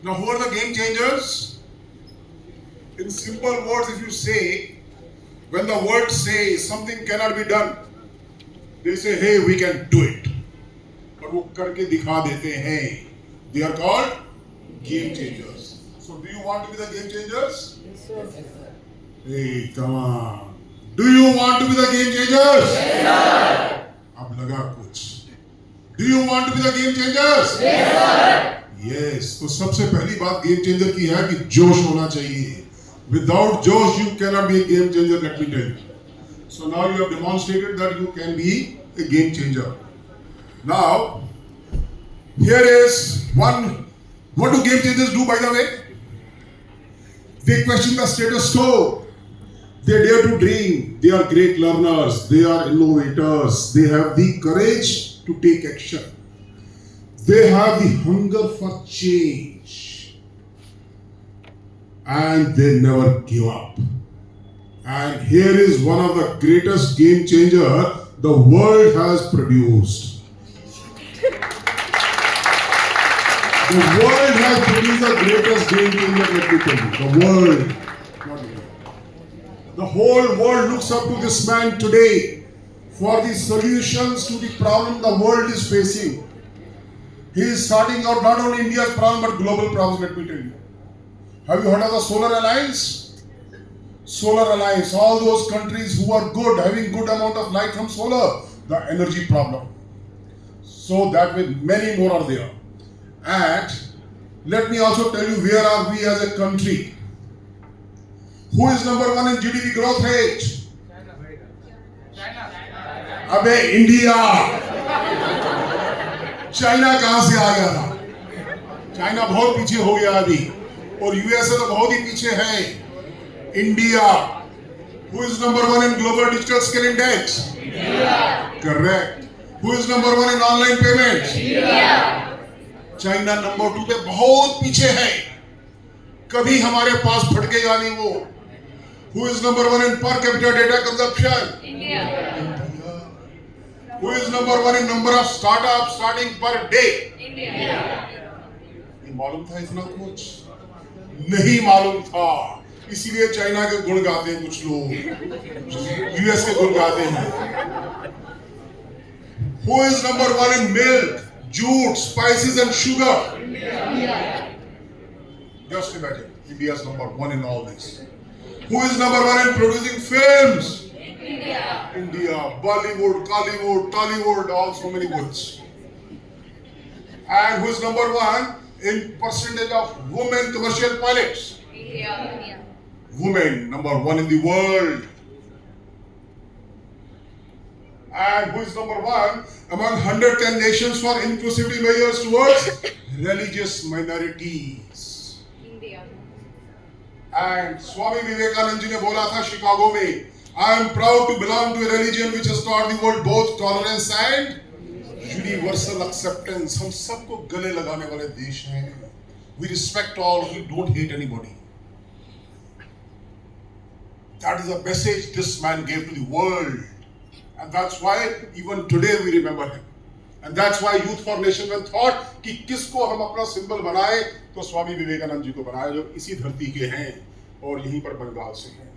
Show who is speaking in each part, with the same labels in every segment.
Speaker 1: Now, who are the game changers? In simple words, if you say, when the world says something cannot be done, they say, hey, we can do it. But वो करके दिखा देते हैं. They are called game changers. So, do you want to be the game changers?
Speaker 2: Yes, sir.
Speaker 1: Hey, come on. Do you want to be the game changers?
Speaker 2: Yes, sir.
Speaker 1: अब लगा कुछ. Do you want to be the game changers?
Speaker 2: Yes, sir.
Speaker 1: Yes. तो सबसे पहली बात game changer की है कि जोश होना चाहिए. Without josh, you cannot be a game changer. Let me tell you. So now you have demonstrated that you can be a game changer. Now, here is one. What do game changers do, by the way? They question the status quo. They dare to dream. They are great learners. They are innovators. They have the courage to take action. They have the hunger for change. And they never give up. And here is one of the greatest game changer the world has produced. The world has produced the greatest game changer, let me tell you. The world. Not the world. The whole world looks up to this man today for the solutions to the problem the world is facing. He is sorting out not only India's problem but global problems, let me tell you. Have you heard of the Solar Alliance? Solar Alliance, all those countries who are good, having good amount of light from solar, the energy problem. So that way many more are there. And let me also tell you where are we as a country. Who is number one in GDP growth rate? अबे India. China कहां से आ गया था? China बहुत पीछे हो गया अभी और यूएसए तो बहुत ही पीछे है. India. Who is number one in global digital skill index? India. Correct. Who is number one in online payments? India. China number 2 पे बहुत पीछे है. कभी हमारे पास फटकेगा नहीं वो. Who is number one in per capita data consumption? India. Who is number one in number of startups starting per day? India. मालूम था इतना कुछ? नहीं मालूम था. इसीलिए चाइना के गुण गाते हैं कुछ लोग, यूएस के गुण गाते हैं. Who is number one in milk, jute, spices and sugar? India. Just imagine, India is number one in all this. Who is number one in producing films? India. India, Bollywood, Collywood, Tollywood, all so many goods. And who is number one in percentage of women commercial pilots? India. Women, number one in the world. And who is number one among 110 nations for inclusivity measures towards religious minorities? India. And Swami Vivekananda ji ने बोला था Chicago में, I am proud to belong to a religion which has taught the world both tolerance and universal acceptance. हम सबको गले लगाने वाले देश हैं. We respect all, we don't hate anybody. That is the message this man gave to the world. And that's why even today we remember him. And that's why Youth for Nation ने thought कि किसको हम अपना symbol बनाए, तो स्वामी विवेकानंद जी को बनाए जो इसी धरती के हैं और यहीं पर बंगाल से हैं.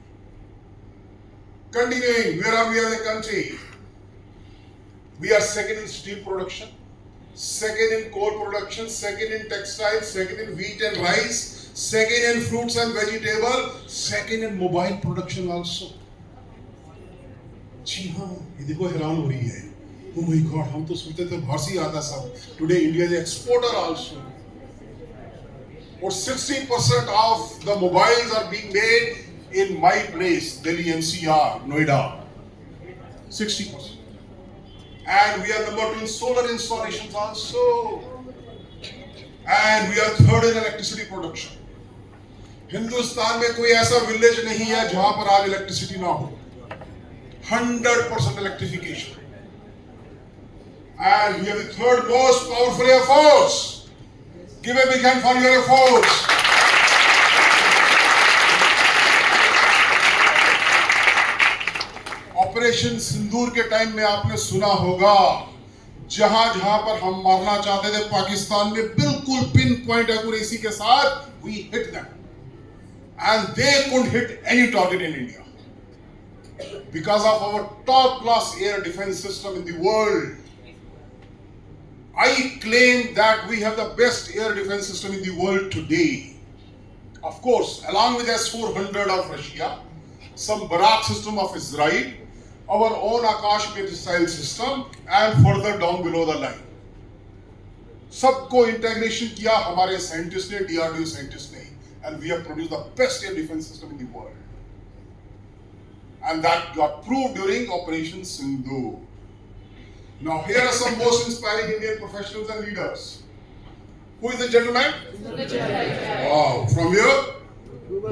Speaker 1: Continuing, where are we as a country? We are second in steel production, second in coal production, second in textiles, second in wheat and rice, second in fruits and vegetable, second in mobile production also. जी हाँ, ये देखो हैरान हो रही है. Oh my God, हम तो सोचते थे बाहर से ही आता सब. Today India is an exporter also. और 60% of the mobiles are being made in my place, Delhi NCR, Noida. 60%. And we are number 2 in solar installations also. And we are third in electricity production. Hindustan में कोई ऐसा village नहीं है जहां पर आज electricity ना हो. 100% electrification. And we are the third most powerful air force. Give a big hand for your air force. Operation Sindoor के टाइम में आपने सुना होगा जहां जहां पर हम मारना चाहते थे पाकिस्तान में बिल्कुल पिन पॉइंट एक्यूरेसी के साथ we hit them and they couldn't hit any target in India because of our top class air defense system in the world. I claim that we have the best air defense system in the world today. Of course, along with S-400 of Russia, some Barak system of Israel, our own Akash missile system, and further down below the line. सबको integration किया हमारे scientist ने, DRDO scientist ने, and we have produced the best air defense system in the world. And that got proved during Operation Sindhu. Now here are some most inspiring Indian professionals and leaders. Who is the gentleman? Wow, from here?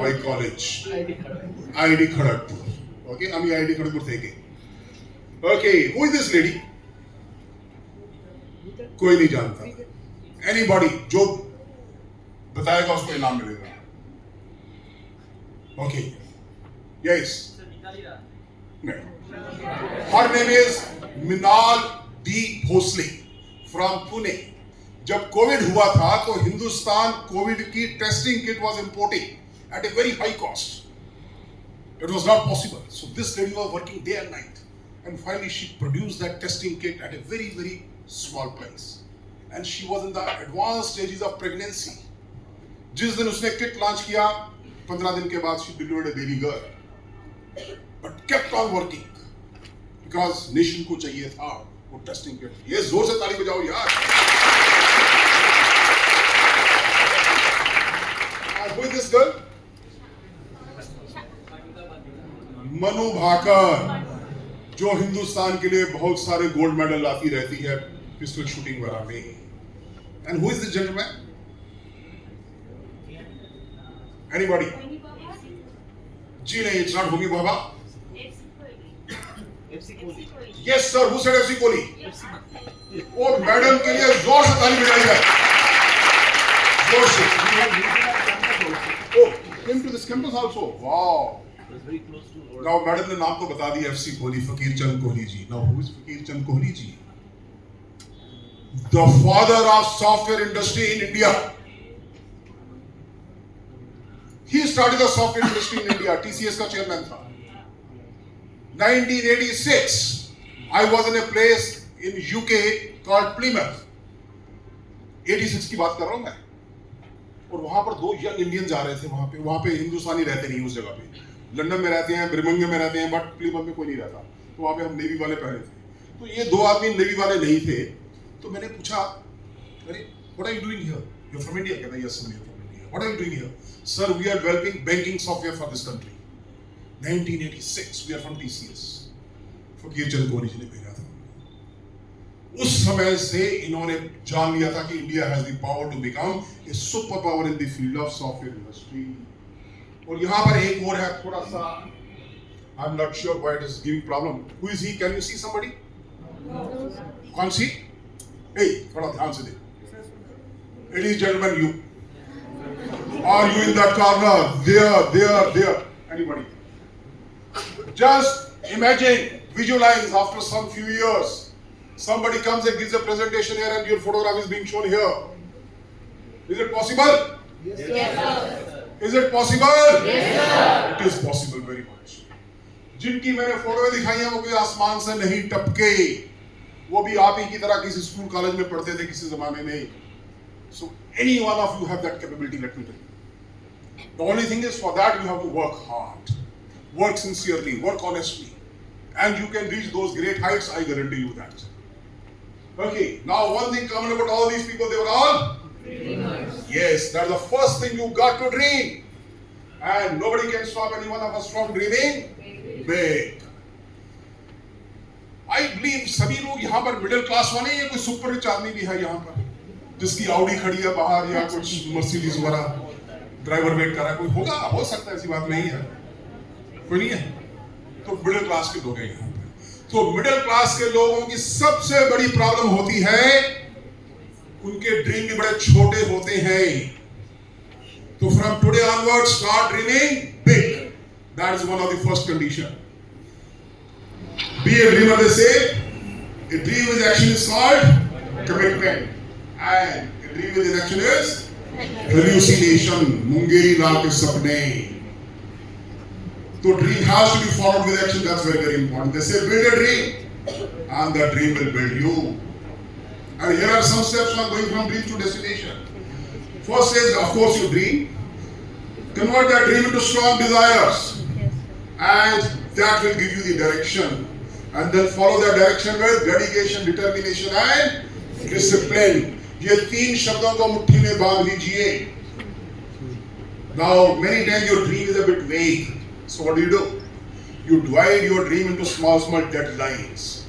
Speaker 1: My college. IIT Kharagpur. Okay, I'm IIT Kharagpur taking. Okay, who is this lady? कोई नहीं जानता. Anybody जो बताएगा उसको इनाम मिलेगा. Okay. Yes. Her name is Minal D. Bhosle from Pune. जब Covid हुआ था तो हिंदुस्तान कोविड की testing kit was importing at a very high cost. It was not possible. So this lady was working day and night, and finally she produced that testing kit at a very very small price. And she was in the advanced stages of pregnancy. जिस दिन उसने kit launch किया 15 दिन के बाद she delivered a baby girl. But kept on working because nation को चाहिए था वो टेस्टिंग किट. ये जोर से ताली बजाओ यार. And who is this girl? Manu Bhaker, जो हिंदुस्तान के लिए बहुत सारे गोल्ड मेडल लाती रहती है पिस्टल शूटिंग वगैरह में. And who is this gentleman? Anybody? जी नहीं, it's not होगी बाबा. Yes sir, who said FC Kohli? वो मैडम के लिए जोर से ताली बजाई जाए. जोर से. Oh, came to this campus also. Wow. Now madam ने नाम तो बता दिया FC Kohli, Fakir Chand Kohli ji. Now who is Fakir Chand Kohli ji? The father of software industry in India. He started the software industry in India. TCS का चेयरमैन था. 1986, I was in a place in UK called Plymouth. 86 की बात कर रहा हूं मैं. और वहां पर दो यंग इंडियन जा रहे थे वहां पे हिंदुस्तानी रहते नहीं उस जगह पे. लंदन में रहते हैं, बर्मिंघम में रहते हैं, बट प्लीमथ में कोई नहीं रहता. तो वहां पे हम नेवी वाले पहले थे. तो ये दो आदमी नेवी वाले नहीं थे. तो मैंने पूछा, अरे what are you doing here? You're from India? कहता है, yes sir, we are from India. What are you doing here? Sir, we are developing banking software for this country. 1986, we are from TCS. Fakir Chand Kohli ji ने भेजा था. उस समय से इन्होंने जान लिया था कि India has the power to become a super power in the field of software industry. और यहाँ पर एक और है थोड़ा सा, I am not sure why it is giving problem. Who is he? Can you see somebody? कौन सी? ए थोड़ा ध्यान से देख. Ladies gentleman, you are you in that corner? There anybody? Just imagine, visualize after some few years, somebody comes and gives a presentation here and your photograph is being shown here. Is it possible?
Speaker 2: Yes, sir.
Speaker 1: Is it possible?
Speaker 2: Yes, sir.
Speaker 1: It is possible very much. जिनकी मैंने photo दिखाई है वो कोई आसमान से नहीं टपके. वो भी आप ही की तरह किसी स्कूल कॉलेज में पढ़ते थे किसी जमाने में. So any one of you have that capability, let me tell you. The only thing is, for that you have to work hard, work sincerely, work honestly, and you can reach those great heights, I guarantee you that. Okay, now one thing common about all these people, they were all dreamers. Yes, that's the first thing you got to dream, and nobody can stop any one of us from dreaming big. I believe सभी लोग यहाँ पर middle class वाले हैं, कोई super rich आदमी भी है यहाँ पर जिसकी ऑडी खड़ी है बाहर या कुछ मर्सिडीज वाला ड्राइवर वेट कर रहा है. कोई होगा, हो सकता है, ऐसी बात नहीं है. कोई नहीं है. तो मिडिल क्लास के लोग हैं यहाँ पे. तो मिडिल क्लास के लोगों की सबसे बड़ी प्रॉब्लम होती है, उनके ड्रीम भी बड़े छोटे होते हैं. तो from today onward start dreaming big. That is one of the first condition. Be a dreamer, they say. A dream with action is called commitment, and a dream with inaction is hallucination. Mungeri लाल के सपने. So dream has to be followed with action. That's very, very important. They say build a dream, and that dream will build you. And here are some steps on going from dream to destination. First is, of course, you dream. Convert that dream into strong desires, and that will give you the direction. And then follow that direction with dedication, determination, and discipline. ये तीन शब्दों को मुट्ठी में बांध लीजिए. Now, many times your dream is a bit vague. So what do? You divide your dream into small deadlines.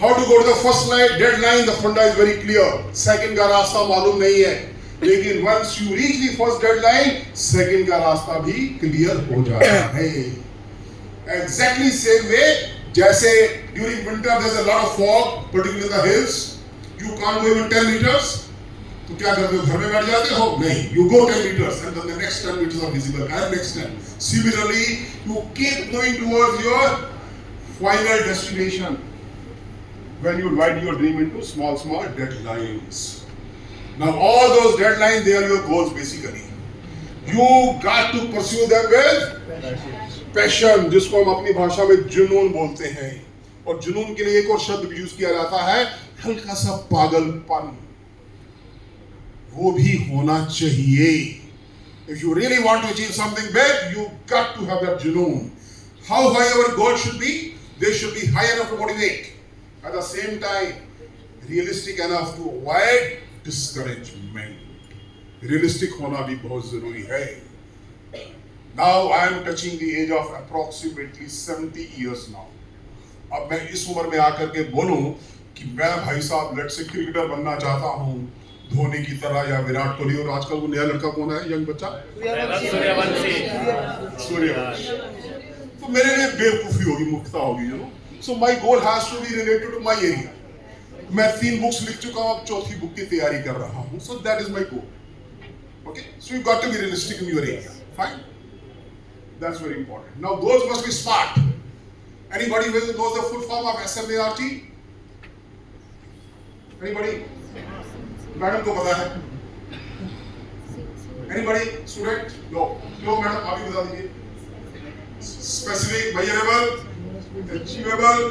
Speaker 1: How to go to the first deadline? The funda is very clear. Second का रास्ता मालूम नहीं है. लेकिन once you reach the first deadline, second का रास्ता भी clear हो जाता है. Exactly same way. जैसे during winter there's a lot of fog, particularly in the hills. You can't go even 10 meters. तो क्या करते हो? घर में बैठ जाते हो? नहीं. You go 10 meters and then the next 10 meters are visible and next 10. Similarly, you keep going towards your final destination when you divide your dream into small deadlines. Now all those deadlines, they are your goals basically. You got to pursue them with passion, जिसको हम अपनी भाषा में जुनून बोलते हैं. और जुनून के लिए एक और शब्द यूज किया जाता है, हल्का सा पागलपन. वो भी होना चाहिए. If you really want to achieve something big, you got to have that junoon. How high our goals should be? They should be high enough to motivate. At the same time, realistic enough to avoid discouragement. Realistic होना भी बहुत जरूरी है. Now I am touching the age of approximately 70 years now. अब मैं इस उम्र में आकर के बोलूं कि मैं भाई साहब लेट्स से क्रिकेटर बनना चाहता हूं, धोनी की तरह या विराट कोहली. और आजकल वो नया लड़का कौन है, यंग बच्चा? सूर्यवंशी. तो मेरे लिए बेवकूफी होगी, मूर्खता होगी, you know. So my goal has to be related to my area. मैं 3 बुक्स लिख चुका हूं, अब 4थी बुक की तैयारी कर रहा हूं. So that is my goal. Okay, so you got to be realistic in your area. Fine, that's very important. Now goals must be smart. Anybody who knows the full form of SMART? Anybody? Madam को पता है? Anybody? Student? No. No, madam आप ही बता दीजिए. Specific, measurable, achievable,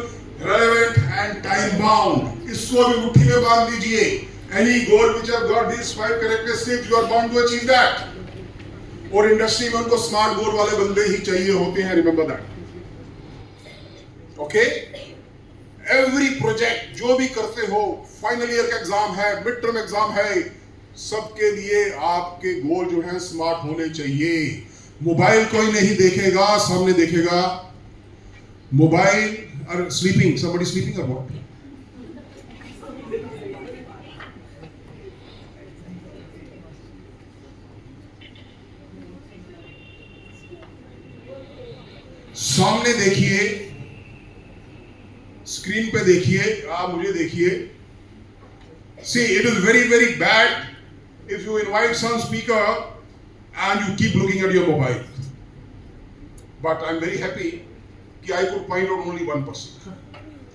Speaker 1: relevant and time bound. इसको भी मुट्ठी में बांध लीजिए. Any goal which have got these 5 characteristics, you are bound to achieve that. और इंडस्ट्री में उनको स्मार्ट गोल वाले बंदे ही चाहिए होते हैं. Remember that. Okay? Every project जो भी करते हो, फाइनल ईयर का एग्जाम है, मिड टर्म एग्जाम है, सबके लिए आपके गोल जो है स्मार्ट होने चाहिए. मोबाइल कोई नहीं देखेगा, सामने देखेगा. मोबाइल और sleeping, somebody sleeping or what? सामने देखिए, स्क्रीन पे देखिए, आप मुझे देखिए. See, it is very, very bad if you invite some speaker and you keep looking at your mobile. But I'm very happy that I could point out only one person.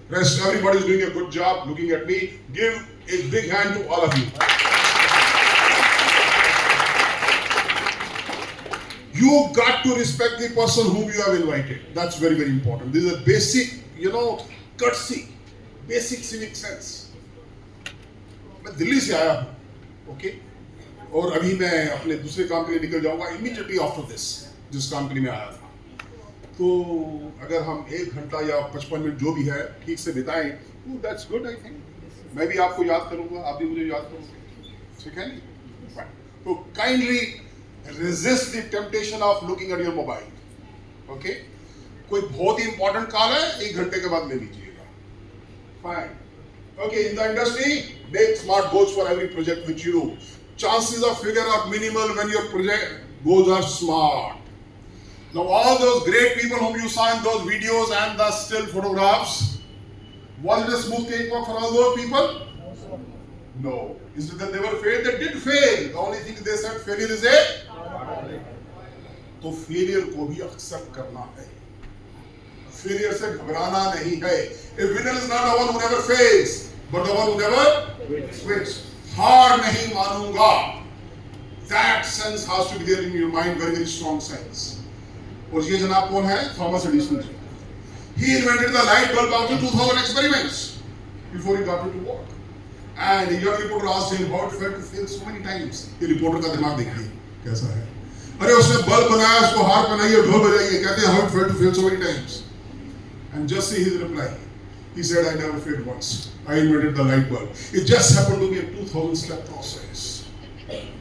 Speaker 1: Rest, everybody is doing a good job looking at me. Give a big hand to all of you. You got to respect the person whom you have invited. That's very, very important. This is a basic, courtesy, basic civic sense. मैं दिल्ली से आया हूँ, okay, और अभी मैं अपने दूसरे काम के लिए निकल जाऊंगा immediately after this, जिस काम के लिए मैं आया था. तो अगर हम 1 घंटा या 55 मिनट जो भी है ठीक से बिताएं, that's good, I think. मैं भी आपको याद करूंगा, आप भी मुझे याद करोगे. ठीक है नहीं? तो kindly resist the temptation of looking at your mobile. Okay? कोई बहुत ही इंपॉर्टेंट कॉल है, 1 घंटे के बाद ले लीजिएगा. Fine. Okay, in the industry, make smart goals for every project which you do. Chances of failure are minimal when your project goals are smart. Now, all those great people whom you saw in those videos and the still photographs, was it a smooth cakewalk for all those people? No. Is it that they were failed? They did fail. The only thing they said, failure is a. तो failure को भी accept करना है. Failure से घबराना नहीं है. A winner is not the one who never fails, but the one who never quits. हार नहीं मानूंगा. That sense has to be there in your mind, very very strong sense. और ये जनाब कौन है? Thomas Edison. He invented the light bulb after 2000 experiments before he got it to work. And a young reporter asked him how it felt to fail so many times. ये reporter का दिमाग देखिए कैसा है. अरे उसने बल्ब बनाया, उसको हार पहनाई और ढोल बजाइए, कहते हैं how it felt to fail so many times. And just see his reply. He said, I never failed once. I invented the light bulb. It just happened to be a 2000 step process.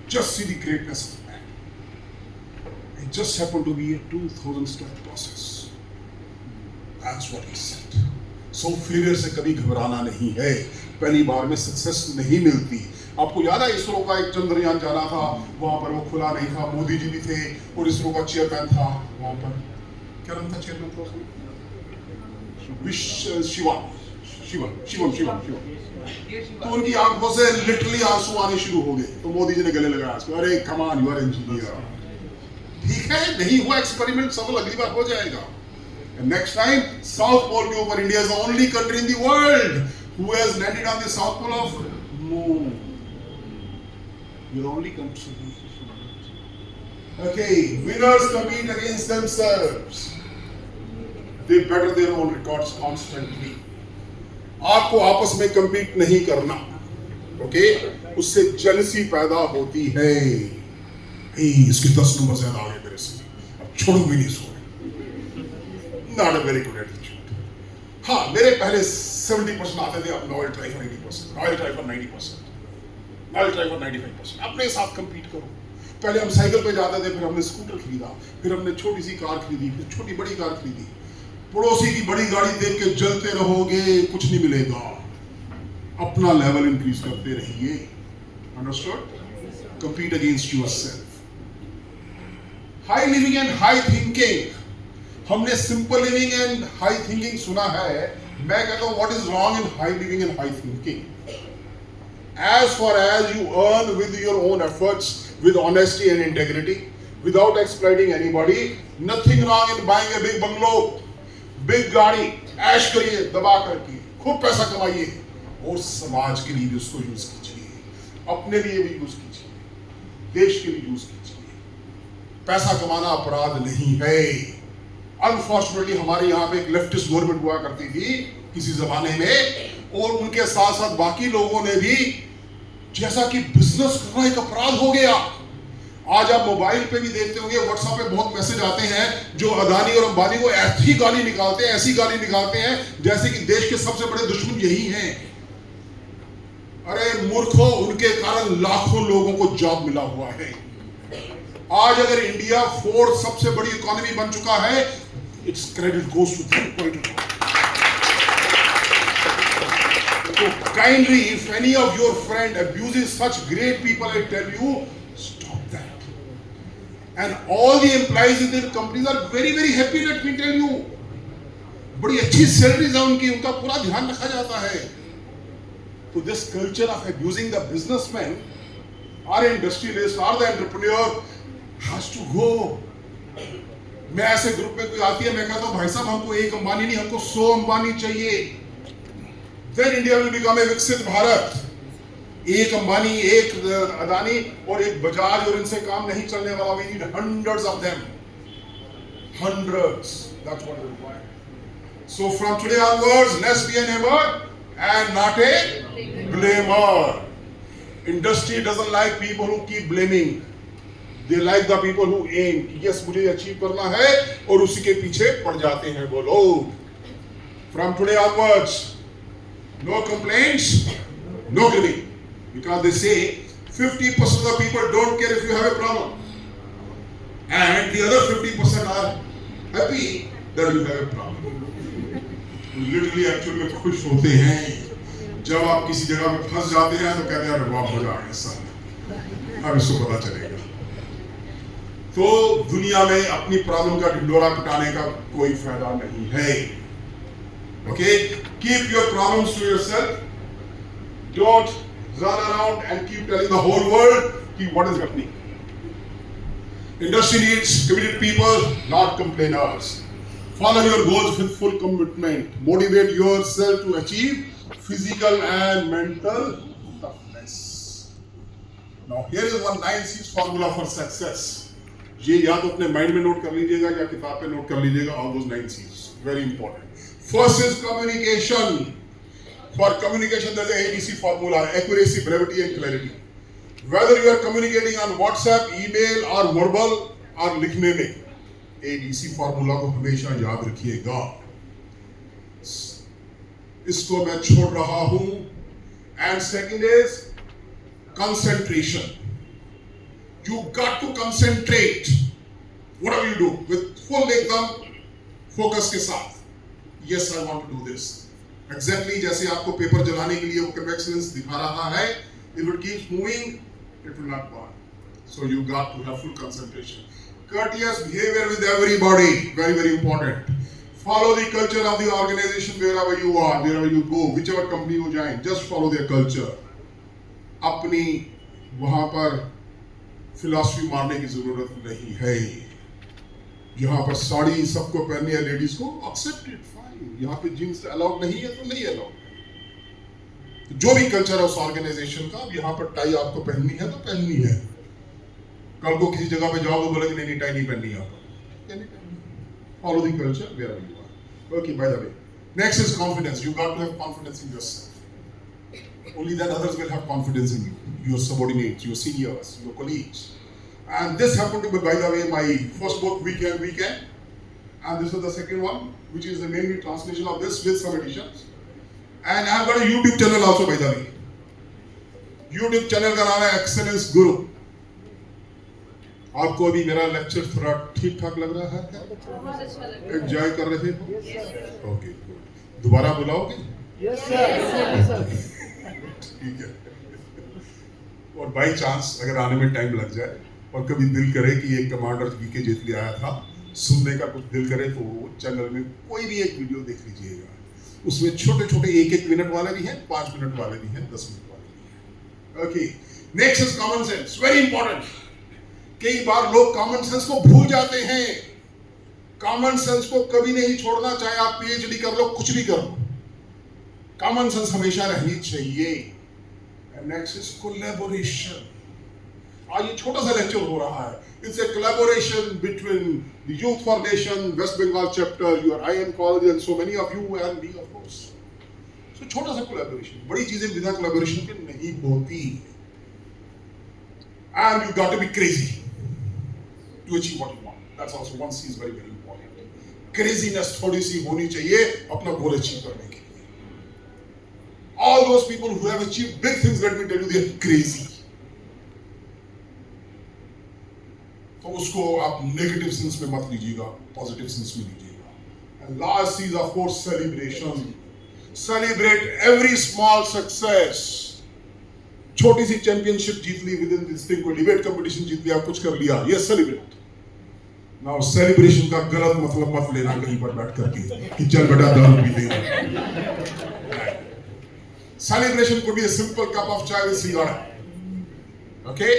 Speaker 1: Just see the greatness of man. It just happened to be a 2000 step process. That's what he said. So failure से कभी घबराना नहीं है. पहली बार में success नहीं मिलती. आपको याद है इसरो का एक चंद्रयान जाना था, वहां पर वो खुला नहीं था, मोदी जी भी थे और इसरो का चेयरमैन था वहां पर. क्या नाम था चेयरमैन का? शिवम. तो उनकी आंखों से लिटरली आंसू आने शुरू हो गए. तो मोदी जी ने गले लगाया उसको, अरे come on, you are engineer. ठीक है, नहीं हुआ एक्सपेरिमेंट, सफल अगली बार हो जाएगा. And next time, South Pole के ऊपर India is the only country in the world who has landed on the South Pole of Moon. We're the only country. Okay, winners compete against themselves. They better their own records constantly. आपको आपस में compete नहीं करना. Okay? उससे jealousy पैदा होती है. इसके 10 नंबर ज्यादा आ गए मेरे से. अब छोड़ो भी नहीं सो. Not a very good attitude. हाँ, मेरे पहले 70% आते थे, अब I'll try for 80%, I'll try for 90%, I'll try for 95%. अपने साथ compete करो. पहले हम साइकिल पे जाते थे, फिर हमने स्कूटर खरीदा, फिर हमने छोटी सी कार खरीदी, फिर छोटी बड़ी कार खरीदी. पड़ोसी की बड़ी गाड़ी देख के जलते रहोगे, कुछ नहीं मिलेगा. अपना लेवल इंक्रीज करते रहिए. Understood? Compete against yourself. High living and high thinking. हमने simple living and high thinking सुना है. मैं कहता हूं what is wrong in high living and high thinking? As far as you earn with your own efforts, with honesty and integrity, without exploiting anybody, nothing wrong in buying a big bungalow, big गाड़ी, ऐश करिए दबा करके, खूब पैसा कमाइए और समाज के लिए भी उसको यूज कीजिए, अपने लिए भी यूज कीजिए, देश के लिए यूज कीजिए. पैसा कमाना अपराध नहीं है. अनफॉर्चुनेटली हमारे यहाँ पे एक लेफ्टिस्ट गवर्नमेंट हुआ करती थी किसी जमाने में, और उनके साथ साथ बाकी लोगों ने भी, जैसा कि बिजनेस करना एक अपराध हो गया. आज आप मोबाइल पे भी देखते होंगे, व्हाट्सएप पे बहुत मैसेज आते हैं जो अदानी और अंबानी को ऐसी गाली निकालते हैं, ऐसी गाली निकालते हैं जैसे कि देश के सबसे बड़े दुश्मन यही हैं. अरे मूर्खों, उनके कारण लाखों लोगों को जॉब मिला हुआ है. आज अगर इंडिया 4th सबसे बड़ी इकोनॉमी बन चुका है, its credit goes to them quite a lot. So kindly, if any of your friend abuses such great people, I tell you, stop that. And all the employees in their companies are very very happy, let me tell you. बड़ी अच्छी salaries है उनकी, उनका पूरा ध्यान रखा जाता है. So this culture of abusing the businessman, our industrialist or the entrepreneur has to go. मैं ऐसे ग्रुप में कोई आती है, मैं कहता हूं भाई साहब हमको एक अंबानी नहीं, हमको 100 अंबानी चाहिए. Then India will become a विकसित भारत. एक अंबानी, एक अदानी और एक बजाज और इनसे काम नहीं चलने वाला. We need hundreds of them. Hundreds. That's what we require. So from today onwards, let's be a neighbor and not a blamer. Industry doesn't like people who keep blaming. They like the people who aim. Yes, मुझे achieve करना है और उसी के पीछे पड़ जाते हैं वो लोग. From today onwards, no complaints, no giving, because they say 50% of the people don't care if you have a problem, and the other 50% are happy that you have a problem. Literally, actually में खुश होते हैं जब आप किसी जगह में फंस जाते हैं तो कहते हैं अरे वाह मजा आ गया सर, अब इसको पता चलेगा. तो दुनिया में अपनी प्रॉब्लम का ढिंडोरा पिटाने का कोई फायदा नहीं है. Okay, keep your problems to yourself. Don't run around and keep telling the whole world कि what is happening. Industry needs committed people, not complainers. Follow your goals with full commitment. Motivate yourself to achieve physical and mental toughness. Now here is one 9C's formula for success. ये या तो अपने mind में note कर लीजिएगा या किताब पे नोट कर लीजिएगा. All those 9C's very important. First is communication. For communication there is a ABC formula: accuracy, brevity and clarity. Whether you are communicating on WhatsApp, email or verbal और लिखने में ABC फॉर्मूला को हमेशा याद रखिएगा. इसको मैं छोड़ रहा हूं. And second is concentration. You got to concentrate whatever you do with full एकदम फोकस के साथ. Yes, I want to do this. Exactly जैसे आपको पेपर जलाने के लिए वो convection दिखा रहा है. If it keeps moving, it will not burn. So you got to have full concentration. Courteous behavior with everybody, very very important. Follow the culture of the organization wherever you are, wherever you go, whichever company you join. Just follow their culture. अपनी वहाँ पर philosophy मारने की जरूरत नहीं है. यहाँ पर साड़ी सबको पहननी है लेडीज को, एक्सेप्ट इट, फाइन. यहाँ पे जीन्स अलाउड नहीं है तो नहीं अलाउड. जो भी कल्चर है उस ऑर्गेनाइजेशन का, अब यहाँ पर टाई आपको पहननी है तो पहननी है. कल को किसी जगह पे जाओ तो बोले कि नहीं टाई नहीं पहननी है आपको. Follow the culture where you are. Okay, by the way, next is confidence. You got to have confidence in yourself. Only then others will have confidence in you, your subordinates, your seniors, your colleagues. And this happened to be, by the way, my first book, Weekend. And this is the second one, which is the mainly translation of this with some additions. And I have got a YouTube channel also, by the way. YouTube channel का नाम है Excellence Guru. आपको अभी मेरा lecture थोड़ा ठीक ठाक लग रहा है? एंजॉय कर रहे हो? ओके, दोबारा बुलाओगे?
Speaker 2: Yes, sir.
Speaker 1: ठीक है. और बाई चांस अगर आने में टाइम लग जाए और कभी दिल करे कि एक कमांडर वीके जेटली आया था, सुनने का कुछ दिल करे, तो वो चैनल में कोई भी एक वीडियो देख लीजिएगा. उसमें छोटे छोटे 1-1 मिनट वाले भी हैं, 5 मिनट वाले भी हैं, 10 मिनट वाले भी हैं. Okay, next is common sense. Very important. कई बार लोग कॉमन सेंस को भूल जाते हैं. कॉमन सेंस को कभी नहीं छोड़ना, चाहे आप पीएचडी कर लो, कुछ भी कर लो. कॉमन सेंस हमेशा रहनी चाहिए. Next is collaboration. आज ये छोटा सा लेक्चर हो रहा है. It's a collaboration between the youth foundation, West Bengal chapter, your IM college and so many of you and me of course. So छोटा सा कोलैबोरेशन. बड़ी चीजें बिना कोलैबोरेशन के नहीं होती. And you got to be crazy to achieve what you want. That's also one C is very very important. Craziness थोड़ी सी होनी चाहिए अपना गोल अचीव करने के. All those people who have achieved big things, let me tell you, they are crazy. तो उसको आप नेगेटिव सेंस में मत लीजिएगा, पॉजिटिव सेंस में लीजिएगा. And last is of course celebration. Celebrate every small success. छोटी सी चैंपियनशिप जीत ली within this thing, कोई डिबेट कंपटीशन जीत लिया, कुछ कर लिया, yes, celebrate. Now celebration का गलत मतलब मत लेना कहीं पर बैठ करके कि चल बेटा दारू पी ले. Celebration could be a simple cup of chai with cigarette. Okay,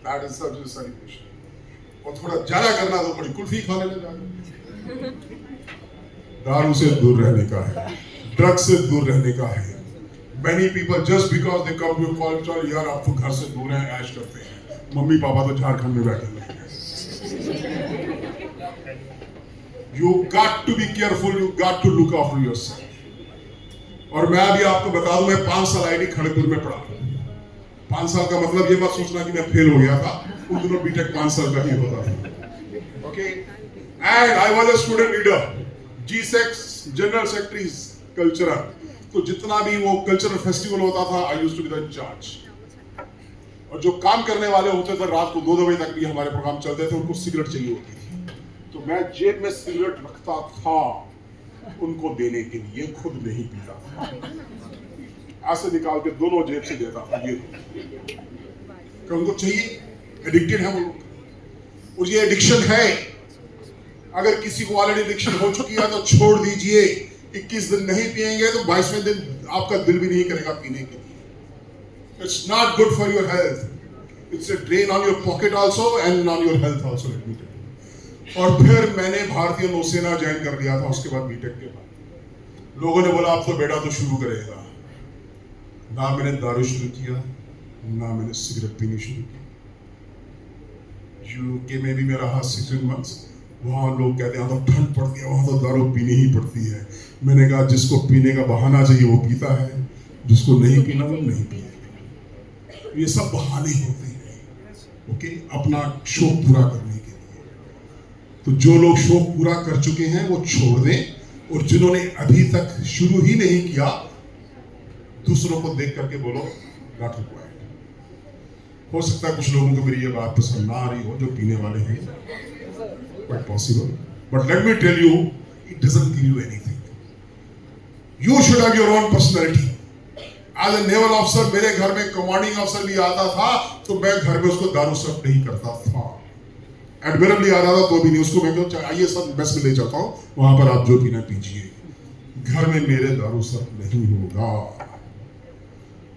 Speaker 1: that is such a celebration. और थोड़ा ज्यादा करना तो बड़ी कुल्फी खा लेना जाकर. दारू से दूर रहने का है, ड्रग्स से दूर रहने का है. Many people just because they come to a college, यार आप तो घर से दूर हैं, ऐश करते हैं. मम्मी पापा तो झारखंड में बैठे हुए हैं. You got to be careful. You got to look after yourself. और मैं अभी आपको बता दूं, मैं 5 साल आईआईटी खड़गपुर में पढ़ा. 5 साल का मतलब ये मत सोचना कि मैं फेल हो गया था. उन दिनों बीटेक 5 साल का ही होता था. Okay, and I was a student leader, G6 general secretary cultural. तो जितना भी वो कल्चरल फेस्टिवल होता था, I used to be the incharge. और जो काम करने वाले होते थे, रात को 2-2 बजे तक भी हमारे प्रोग्राम चलते थे, उनको सिगरेट चाहिए होती थी. तो मैं जेब में सिगरेट रखता था उनको देने के लिए, खुद नहीं पीता था. ऐसे निकाल के दोनों जेब से देता था. ये उनको चाहिए, एडिक्टेड है वो लोग. और ये एडिक्शन है. अगर किसी को ऑलरेडी एडिक्शन हो चुकी है तो छोड़ दीजिए. 21 दिन नहीं पिएंगे तो 22वें दिन आपका दिल भी नहीं करेगा पीने के लिए. It's not good for your health. It's a drain on your pocket also and on your health also. Let me tell you. और फिर मैंने भारतीय नौसेना ज्वाइन कर लिया था उसके बाद बीटेक के बाद। लोगों ने बोला अब तो बेटा तो शुरू करेगा। ना मैंने दारू शुरू किया, ना मैंने सिगरेट पीनी शुरू की। यूके में भी मैं रहा 16 months। वहां लोग कहते हैं तो ठंड पड़ती है, वहां तो दारू पीनी ही पड़ती है। मैंने कहा जिसको पीने का बहाना चाहिए वो पीता है, जिसको नहीं पीना वो नहीं पिएगा। ये सब बहाने होते हैं, ओके, अपना शौक पूरा करने के लिए। तो जो लोग शौक पूरा कर चुके हैं वो छोड़ दें, और जिन्होंने अभी तक शुरू ही नहीं किया, दूसरों को देख करके बोलो नॉट रिक्वायर्ड। हो सकता है कुछ लोगों को मेरी ये बात पसंद ना आ रही हो जो पीने वाले हैं, quite possible, but let me tell you, it doesn't give you anything. You should have your own personality. As a naval officer, मेरे घर में कमांडिंग अफसर भी आता था तो मैं घर में उसको दारू सर्व नहीं करता था। एडमिरल भी आता था तो भी नहीं, उसको मैं कहता आइए सर बस में ले जाता हूँ, वहां पर आप जो पीना पीजिए, घर में मेरे दारू सर्व नहीं होगा।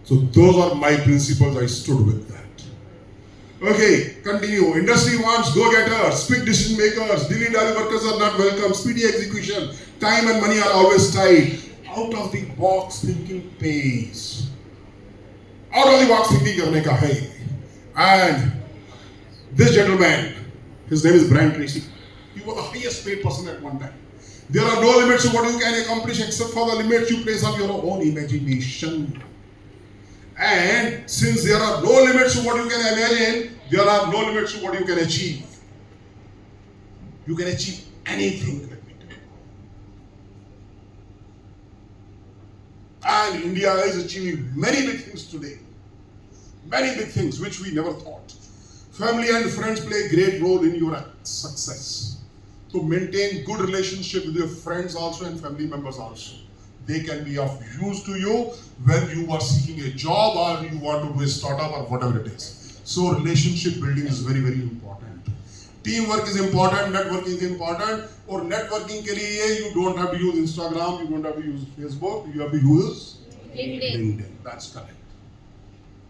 Speaker 1: So those are my principles. I stood with that. Okay, continue. Industry wants go-getters, quick decision makers. Dilly-dally workers are not welcome. Speedy execution. Time and money are always tight. Out of the box thinking pays. Out of the box thinking करने का है. And this gentleman, his name is Brian Tracy. He was the highest paid person at one time. There are no limits to what you can accomplish except for the limits you place on your own imagination. And since there are no limits to what you can imagine, there are no limits to what you can achieve. You can achieve anything, let me tell you. And India is achieving many big things today. Many big things which we never thought. Family and friends play a great role in your success. To maintain good relationship with your friends also and family members also. They can be of use to you when you are seeking a job or you want to do a startup or whatever it is. So relationship building is very, very important. Teamwork is important, networking is important. और networking के लिए you don't have to use Instagram, you don't have to use Facebook, you have to use LinkedIn. That's correct.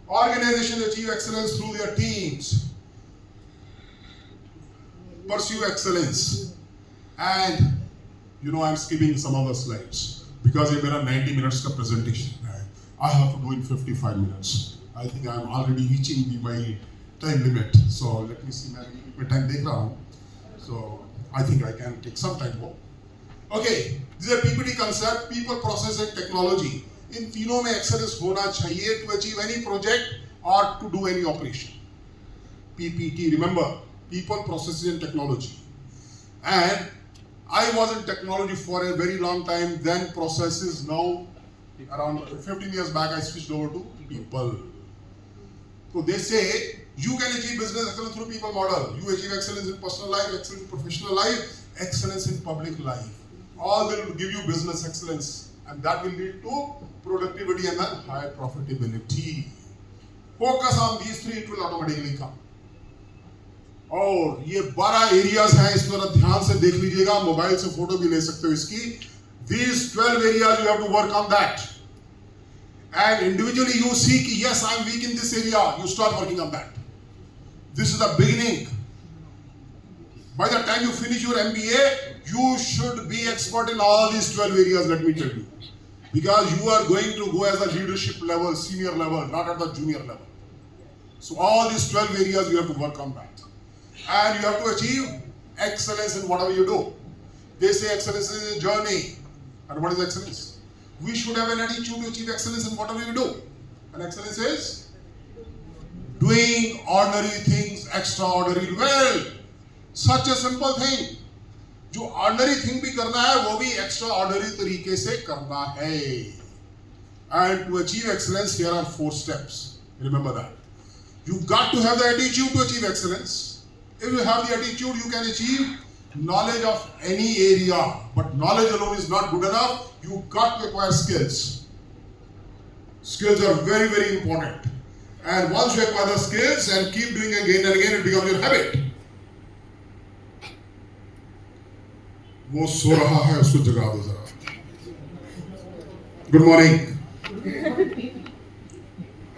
Speaker 1: Organizations achieve excellence through their teams. Pursue excellence. And you know I'm skipping some of the slides. Because ये मेरा 90 minutes का presentation है, I have to do in 55 minutes. I think I am already reaching my time limit. So let me see, मैं time देख रहा हूँ. So I think I can take some time more. Okay, this is a PPT concept, people, process and technology. इन तीनों में excellence होना चाहिए to achieve any project or to do any operation. PPT, remember, people, processes and technology. And I was in technology for a very long time, then processes. Now, around 15 years back, I switched over to people. So they say, you can achieve business excellence through people model. You achieve excellence in personal life, excellence in professional life, excellence in public life. All will give you business excellence. And that will lead to productivity and then high profitability. Focus on these three, it will automatically come. और ये 12 areas हैं, इस पर ध्यान से देख लीजिएगा, mobile से फोटो भी ले सकते हो इसकी। These 12 areas you have to work on that. And individually you see कि yes I am weak in this area, you start working on that. This is the beginning. By the time you finish your MBA, you should be expert in all these 12 areas, let me tell you. Because you are going to go as a leadership level, senior level, not at the junior level. So all these 12 areas you have to work on that. And you have to achieve excellence in whatever you do. They say excellence is a journey. And what is excellence? We should have an attitude to achieve excellence in whatever we do. And excellence is doing ordinary things extraordinary well. Such a simple thing. जो ordinary thing भी करना है वो भी extraordinary तरीके से करना है. And to achieve excellence, here are 4 steps. Remember that. You've got to have the attitude to achieve excellence. If you have the attitude, you can achieve knowledge of any area. But knowledge alone is not good enough. You got to acquire skills. Skills are very, very important. And once you acquire the skills and keep doing again and again, it becomes your habit. वो सो रहा है, उसको जगा दो जरा. Good morning.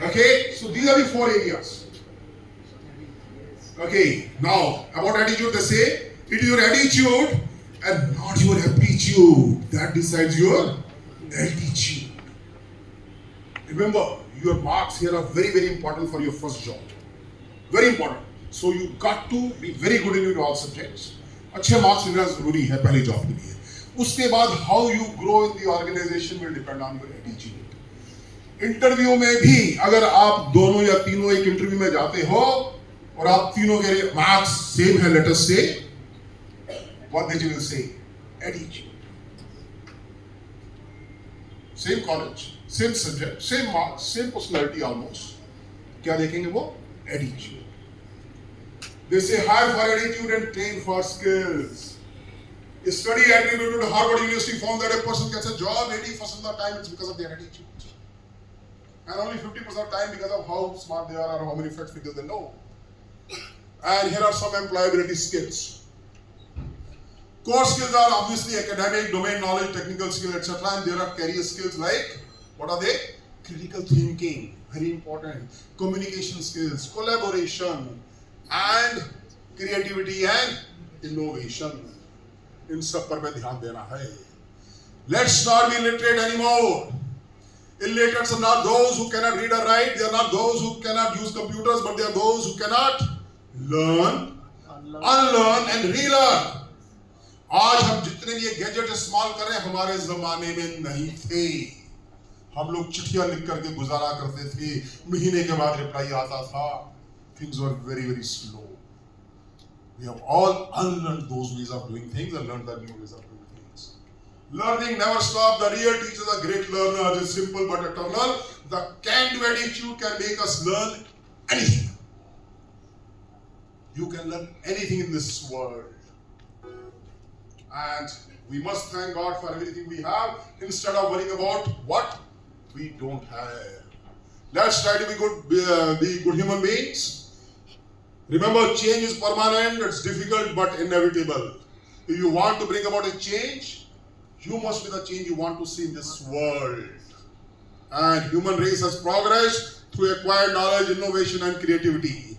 Speaker 1: Okay, so these are the 4 areas. Okay, now about attitude they say It is your attitude and not your aptitude that decides your altitude. Remember, your marks here are very, very important for your first job. Very important. So you got to be very good in your all subjects. अच्छे marks लेना जरूरी है पहले job के लिए. उसके बाद how you grow in the organisation will depend on your attitude. Interview में भी अगर आप दोनों या तीनों एक इंटरव्यू में जाते हो और आप तीनों के मार्क्स सेम है, लेट अस से, what they will say, attitude. Same college, same subject, same marks, same personality almost. क्या देखेंगे वो? Attitude. They say hire for attitude and train for skills. A study attributed to Harvard University found that a person gets a job 80% of the time it's because of their attitude, and only 50% of the time because of how smart they are or how many facts figures they know. And here are some employability skills. Core skills are obviously academic, domain knowledge, technical skill, etc. And there are career skills like, what are they? Critical thinking, very important. Communication skills, collaboration, and creativity and innovation. इन सब पर मैं ध्यान देना है. Let's not be illiterate anymore. Illiterates are not those who cannot read or write. They are not those who cannot use computers, but they are those who cannot learn, unlearn and relearn. आज हम जितने भी ये gadget इस्तेमाल कर रहे हैं हमारे जमाने में नहीं थे. हम लोग चिट्ठियां लिख करके गुजारा करते थे, महीने के बाद रिप्लाई आता था. Things were very, very slow. We have all unlearned those ways of doing things and learned the new ways of doing things. Learning never stops. The real teachers are great learners. It's simple but eternal. The can-do attitude can make us learn anything. You can learn anything in this world. And we must thank God for everything we have instead of worrying about what we don't have. Let's try to be good human beings. Remember, change is permanent, it's difficult but inevitable. If you want to bring about a change, you must be the change you want to see in this world. And human race has progressed through acquired knowledge, innovation and creativity.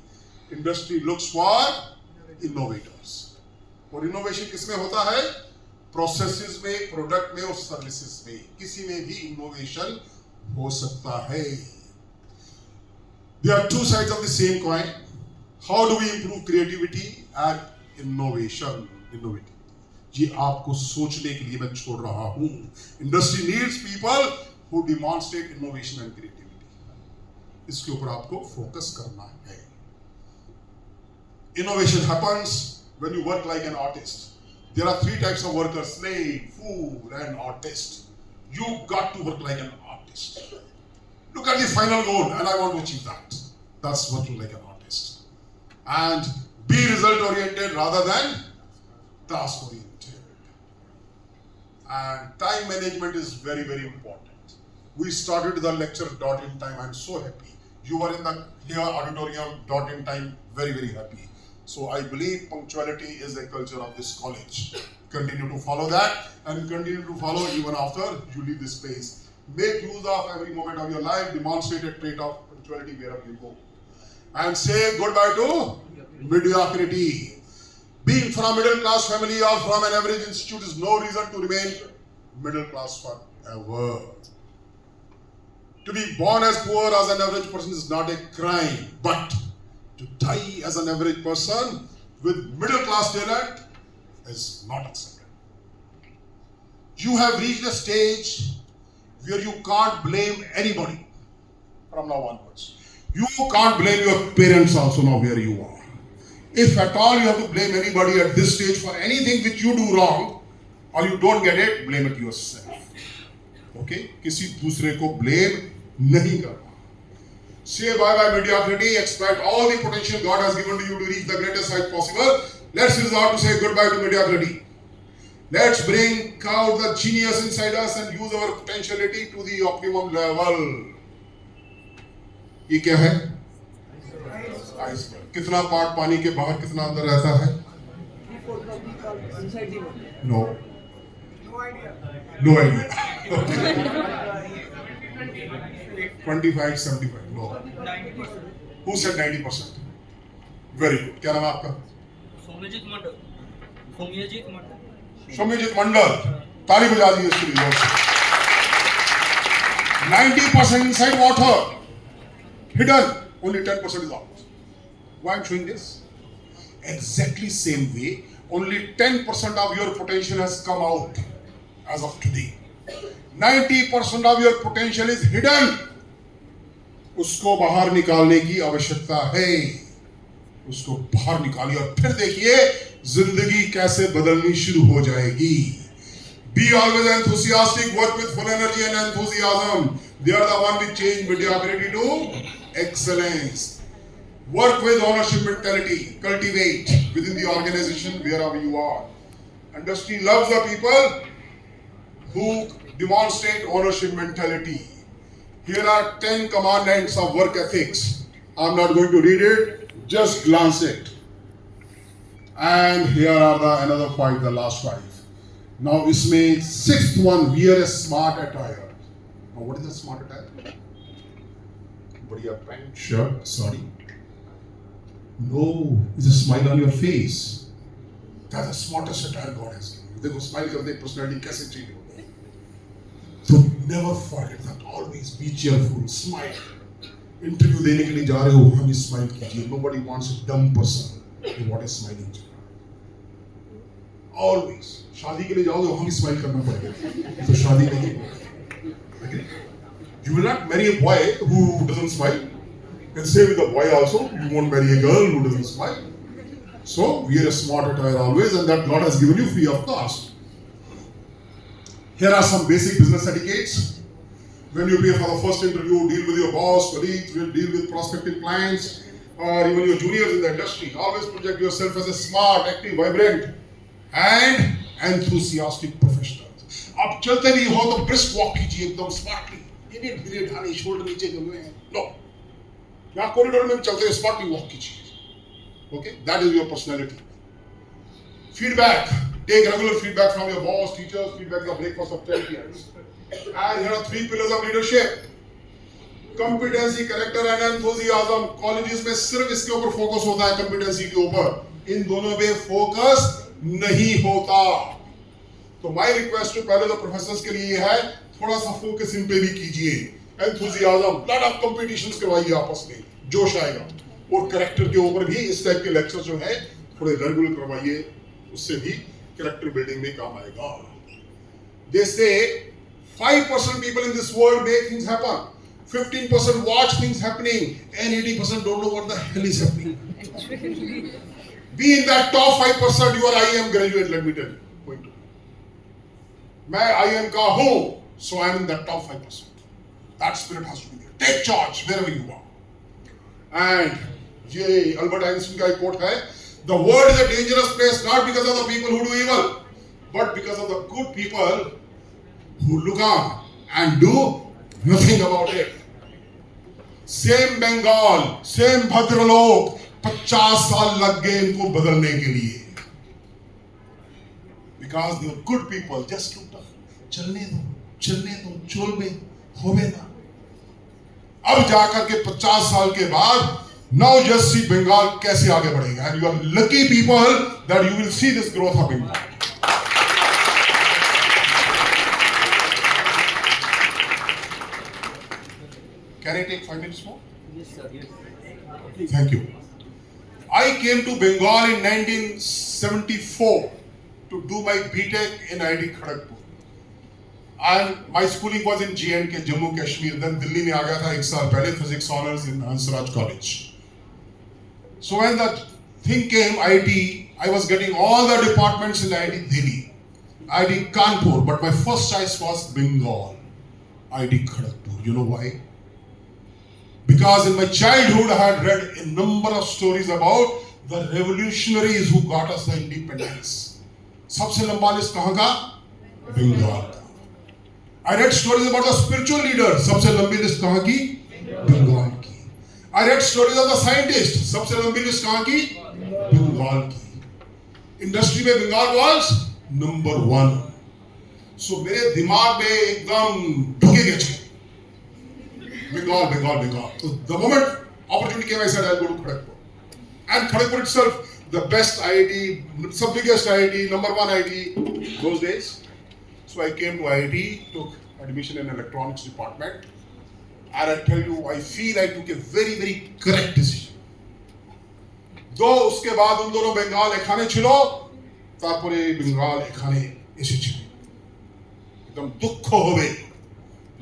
Speaker 1: Industry looks for innovators. और innovation किसमें होता है? Processes में, product में और services में. किसी में भी innovation हो सकता है. There are two sides of the same coin. How do we improve creativity and innovation? ये आपको सोचने के लिए मैं छोड़ रहा हूं. Industry needs people who demonstrate innovation and creativity. इसके ऊपर आपको फोकस करना है. Innovation happens when you work like an artist. There are three types of workers: slave, fool, and artist. You got to work like an artist. Look at the final goal, and I want to achieve that. That's working like an artist. And be result oriented rather than task oriented. And time management is very, very important. We started the lecture dot in time. I'm so happy. You were in the here auditorium dot in time, very, very happy. So I believe punctuality is a culture of this college. Continue to follow that and continue to follow even after you leave this place. Make use of every moment of your life. Demonstrate a trait of punctuality wherever you go. And say goodbye to mediocrity. Being from a middle class family or from an average institute is no reason to remain middle class forever. To be born as poor as an average person is not a crime, but to die as an average person with middle class talent is not accepted. You have reached a stage where you can't blame anybody from now onwards. You can't blame your parents also now where you are. If at all you have to blame anybody at this stage for anything which you do wrong or you don't get it, blame it yourself. Okay? किसी दूसरे को blame नहीं करना. Say bye bye mediocrity. Expect all the potential God has given to you to reach the greatest height possible. Let's resolve to say goodbye to mediocrity. Let's bring out the genius inside us and use our potentiality to the optimum level. ये क्या है? Iceberg. कितना part पानी के बाहर, कितना अंदर रहता है? No. No idea. Okay. 25, 75. No. Who said 90%? Very good. क्या नाम है आपका?
Speaker 3: सोमजीत मंडल.
Speaker 1: सौम्यजीत मंडल, ताली बजा दी इसके लिए। 90% inside water, hidden, only 10% is out. Why I'm showing this? Exactly same way, only 10% of your potential has come out as of today. 90% of your potential is hidden. उसको बाहर निकालने की आवश्यकता है, उसको बाहर निकालिए और फिर देखिए जिंदगी कैसे बदलनी शुरू हो जाएगी। Be always enthusiastic, work with full energy and enthusiasm. They are the one which change mediocrity to excellence. Work with ownership mentality, cultivate within the organization wherever you are. Industry loves the people who demonstrate ownership mentality. Here are 10 commandments of work ethics. I'm not going to read it, just glance it. And here are another 5, the last 5. Now isme 6th one, wear a smart attire. Now what is a smart attire? Badhiya pant, shirt, sorry. No, it's a smile on your face. That's the smartest attire God has given you. देखो smile करते personality कैसे change होती है. So never forget that. Always be cheerful, smile. Interview देने के लिए जा रहे हो, वहाँ भी smile कीजिए. Nobody wants a dumb person. They want a smiling child. Always. शादी के लिए जाओगे वहाँ भी smile करना पड़ेगा. तो शादी नहीं होगी. You will not marry a boy who doesn't smile. And say with a boy also, you won't marry a girl who doesn't smile. So wear a smart attire always, and that God has given you free of cost. Here are some basic business etiquettes. When you appear for the first interview, deal with your boss, colleagues, deal with prospective clients, or even your juniors in the industry. Always project yourself as a smart, active, vibrant, and enthusiastic professional. आप चलते नहीं हो तो brisk walk कीजिए एकदम smartly. ये नहीं ढाने shoulder नीचे गए हैं. No. यहाँ कॉरिडोर में चलते हुए smartly walk कीजिए. Okay, that is your personality. Feedback. Take regular feedback from your boss, teachers. Feedback is a breakfast of 10 years. And here are 3 pillars of leadership. Competency, character and enthusiasm. Colleges में सिर्फ इसके ऊपर focus होता है, competency के ऊपर. इन दोनों पे focus नहीं होता. तो my request to पहले तो professors के लिए है, थोड़ा सा focus इन पे भी कीजिए. Enthusiasm, lot of competitions करवाइए आपस में, जोश आएगा. और character के ऊपर भी इस टाइप के lectures जो है थोड़े रेगुलर करवाइए, उससे भी character building में काम आएगा. They say 5% people in this world make things happen, 15% watch things happening, and 80% don't know what the hell is happening. Be in that top 5%. You are IIM graduate, let me tell you. Going to. मैं IIM का हूँ, so I am in that top 5%. That spirit has to be there. Take charge wherever you are. And ये Albert Einstein का एक coat है, the world is a dangerous place not because of the people who do evil, but because of the good people who look on and do nothing about it. Same Bengal, same bhadralok, 50 साल लग गए इनको बदलने के लिए. Because they were good people, just looked up. चलने दो, चोल में होवे ना. अब जाकर के 50 साल के बाद now just see Bengal कैसे आगे बढ़ेगा. And you are lucky people that you will see this growth of Bengal. Can I take 5 minutes more?
Speaker 2: Yes, sir. Yes.
Speaker 1: Thank you. I came to Bengal in 1974 to do my BTech in IIT Kharagpur. And my schooling was in J&K, Jammu Kashmir. Then Delhi में आ गया था एक साल पहले, physics honors in Hansraj College. So when the thing came, IIT, I was getting all the departments in IIT Delhi, IIT Kanpur, but my first choice was Bengal, IIT Kharagpur. You know why? Because in my childhood I had read a number of stories about the revolutionaries who got us the independence. सबसे लंबा list कहाँ का? बंगाल का. I read stories about the spiritual leaders. सबसे लंबी list कहाँ की? बंगाल की. I read stories of the scientists. सबसे लंबी लिस्ट कहाँ की? बंगाल की. Industry में बंगाल was number 1. So मेरे दिमाग में एकदम ढुके गए थे. Bengal. So the moment opportunity came, I said I'll go to Kharagpur. And Kharagpur itself, the best IIT, some biggest IIT, number one IIT those days. So I came to IIT, took admission in electronics department, and I tell you, I feel I took a very, very correct decision. তো उसके बाद उन दोनों बेंगाल এখানে ছিল তারপরে বেঙ্গল এখানে এসেছিল एकदम दुख হবে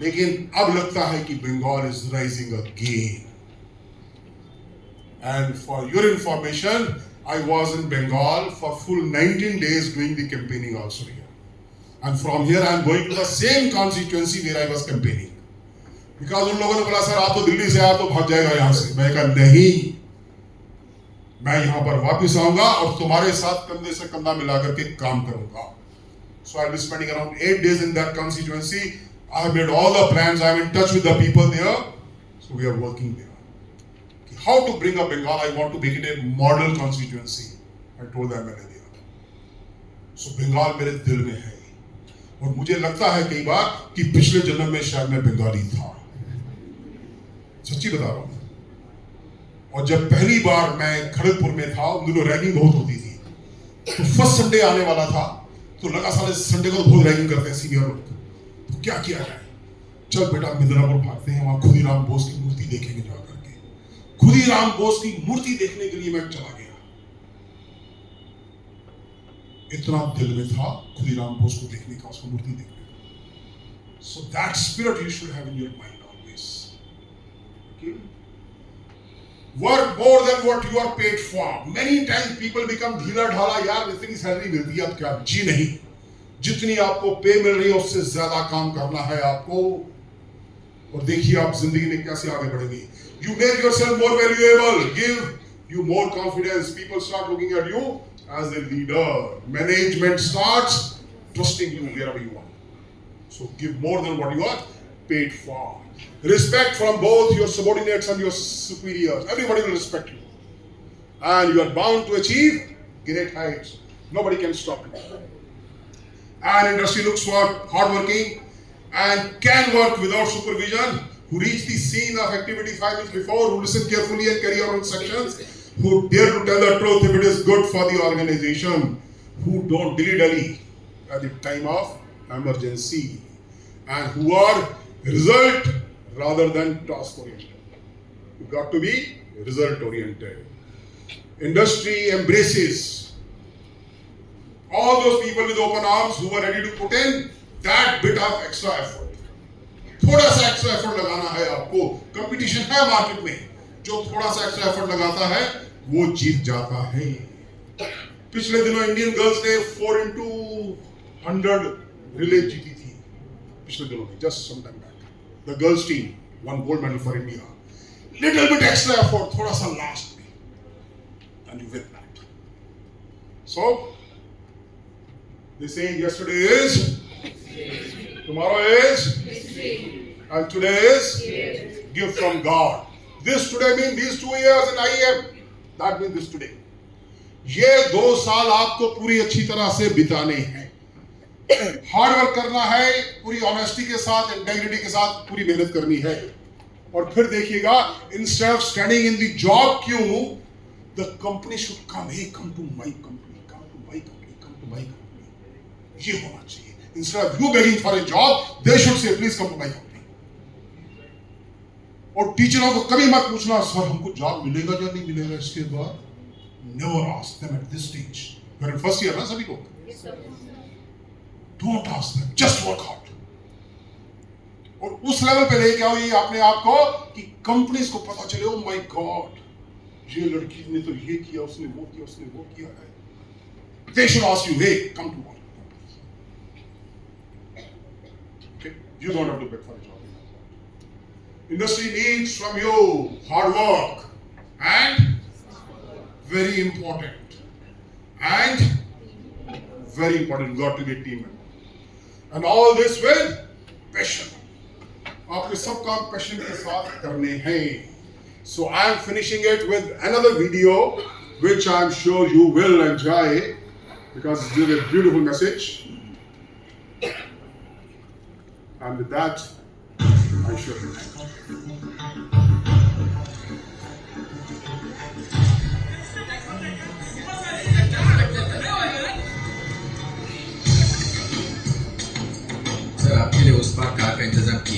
Speaker 1: लेकिन अब लगता है कि Bengal is rising again. And for your information, I was in Bengal for full 19 days doing the campaigning also here. And from here I am going to the same constituency where I was campaigning. Because उन लोगों ने बोला sir आप तो दिल्ली से आए तो भाग जाएगा यहाँ से. मैं कहा नहीं, मैं यहाँ पर वापस आऊंगा और तुम्हारे साथ कंधे से कंधा मिला करके काम करूंगा. So I'll be spending around 8 days in that constituency. I have made all the plans. I am in touch with the people there. So we are working there. How to bring up Bengal? I want to make it a model constituency. I told the MLA there. So Bengal मेरे दिल में है और मुझे लगता है कई बार कि पिछले जन्म में शायद मैं बंगाली था. सच्ची बता रहा हूँ. और जब पहली बार मैं खड़गपुर में था, उन दिनों रैगिंग बहुत होती थी. तो फर्स्ट संडे आने वाला था, तो लगा साले संडे को तो बहुत रैगिंग करते हैं सीनियर लोग. तो क्या किया जाए? चल बेटा मिदनापुर भागते हैं, वहां खुदीराम बोस की मूर्ति देखेंगे जा करके. खुदीराम बोस की मूर्ति देखने के लिए मैं चला गया. इतना दिल में था खुदीराम बोस को देखने का, उसको मूर्ति देखने का. So that spirit you should have in your mind always. Okay? Work more than what you are paid for. Many times people become ढीला ढाला, यार इतनी सैलरी मिलती है अब क्या? जी नहीं, जितनी आपको पे मिल रही है उससे ज्यादा काम करना है आपको. और देखिए आप जिंदगी में कैसे आगे बढ़ेंगे. You make yourself more valuable, give you more confidence. People start looking at you as a leader. Management starts trusting you wherever you are. So give more than what you are paid for. Respect from both your subordinates and your superiors. Everybody will respect you. And you are bound to achieve great heights. Nobody can stop you. And industry looks for hardworking and can work without supervision, who reach the scene of activity 5 minutes before, who listen carefully and carry out instructions, who dare to tell the truth if it is good for the organization, who don't dilly-dally at the time of emergency, and who are result rather than task oriented. You've got to be result oriented. Industry embraces all those people with open arms who are ready to put in that bit of extra effort. थोड़ा सा extra effort लगाना है आपको. Competition है market में, जो थोड़ा सा एक्स्ट्रा एफर्ट लगाता है वो जीत जाता है. पिछले दिनों इंडियन गर्ल्स ने 4x100 रिले जीती थी पिछले दिनों में, just some time back. The girls team won gold medal for India. Little bit extra effort, थोड़ा सा last में, and you win that. So they say yesterday is, tomorrow is, and today is gift from God. This today means these 2 years in IEM. That means this today. ये 2 साल आपको पूरी अच्छी तरह से बिताने हैं. हार्ड वर्क करना है, पूरी ऑनेस्टी के साथ, इंटेग्रिटी के साथ पूरी मेहनत करनी है. और फिर देखिएगा, instead of standing in the job queue, the company should come. Hey come to my company, come to my company, come to my company. ये होना चाहिए. Instead of you begging for a job, they should say please come to my company. और टीचरों को कभी मत पूछना sir हमको जॉब मिलेगा या नहीं मिलेगा इसके बाद. Never ask them at this stage. You are in first year ना सभी लोग. Don't ask them, just work hard. और उस लेवल पे लेके आओ ये अपने आप को कि कंपनीज को पता चले, oh my God, ये लड़की ने तो ये किया, उसने वो किया, उसने वो किया है. They should ask you, hey, come to work. Okay, you don't have to beg for a job. Industry needs from you hard work and very important, you got to be a team member. And all this with passion. आपके सब काम passion के साथ करने हैं. So I am finishing it with another video, which I am sure you will enjoy, because it is a beautiful message. And with that, I shall end.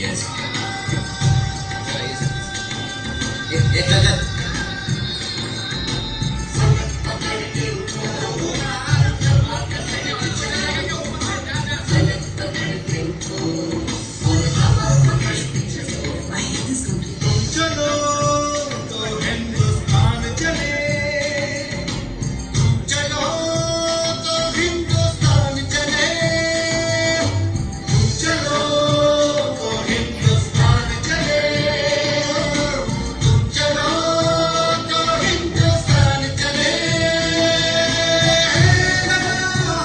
Speaker 3: Yes. Guys.
Speaker 4: चलो तो हिंदुस्तान चले, चलो तो हिंदुस्तान चले, चलो तो हिंदुस्तान चले, चलो तो हिंदुस्तान चले।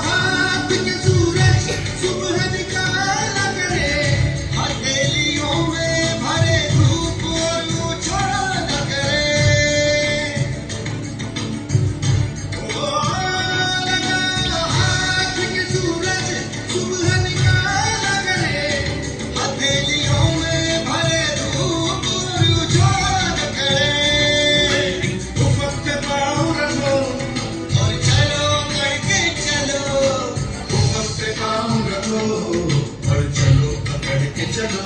Speaker 4: हाथ के सूरज सुबह निकाला करे, हथेलियों में भरे धूप और उछाला न करे। हाथ के सूरज सुबह निकाला करे, हथेलियों में भरे धूप और उछाला न करे। उफक पे पाँव रखो और चलो करके चलो, उफक पे पाँव रखो और चलो पकड़ के चलो,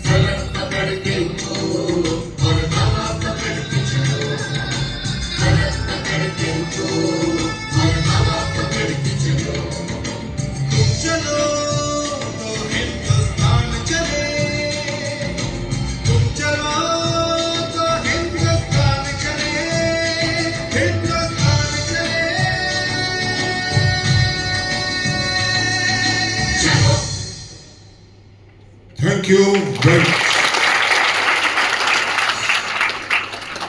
Speaker 4: फलक पकड़ के उठो और हवा पकड़ के चलो, फलक पकड़ के उठो और हवा पकड़ के चलो। चलो तो हिंदुस्तान चले, चलो तो हिंदुस्तान चले, हिंदुस्तान चले।
Speaker 1: Thank you very much.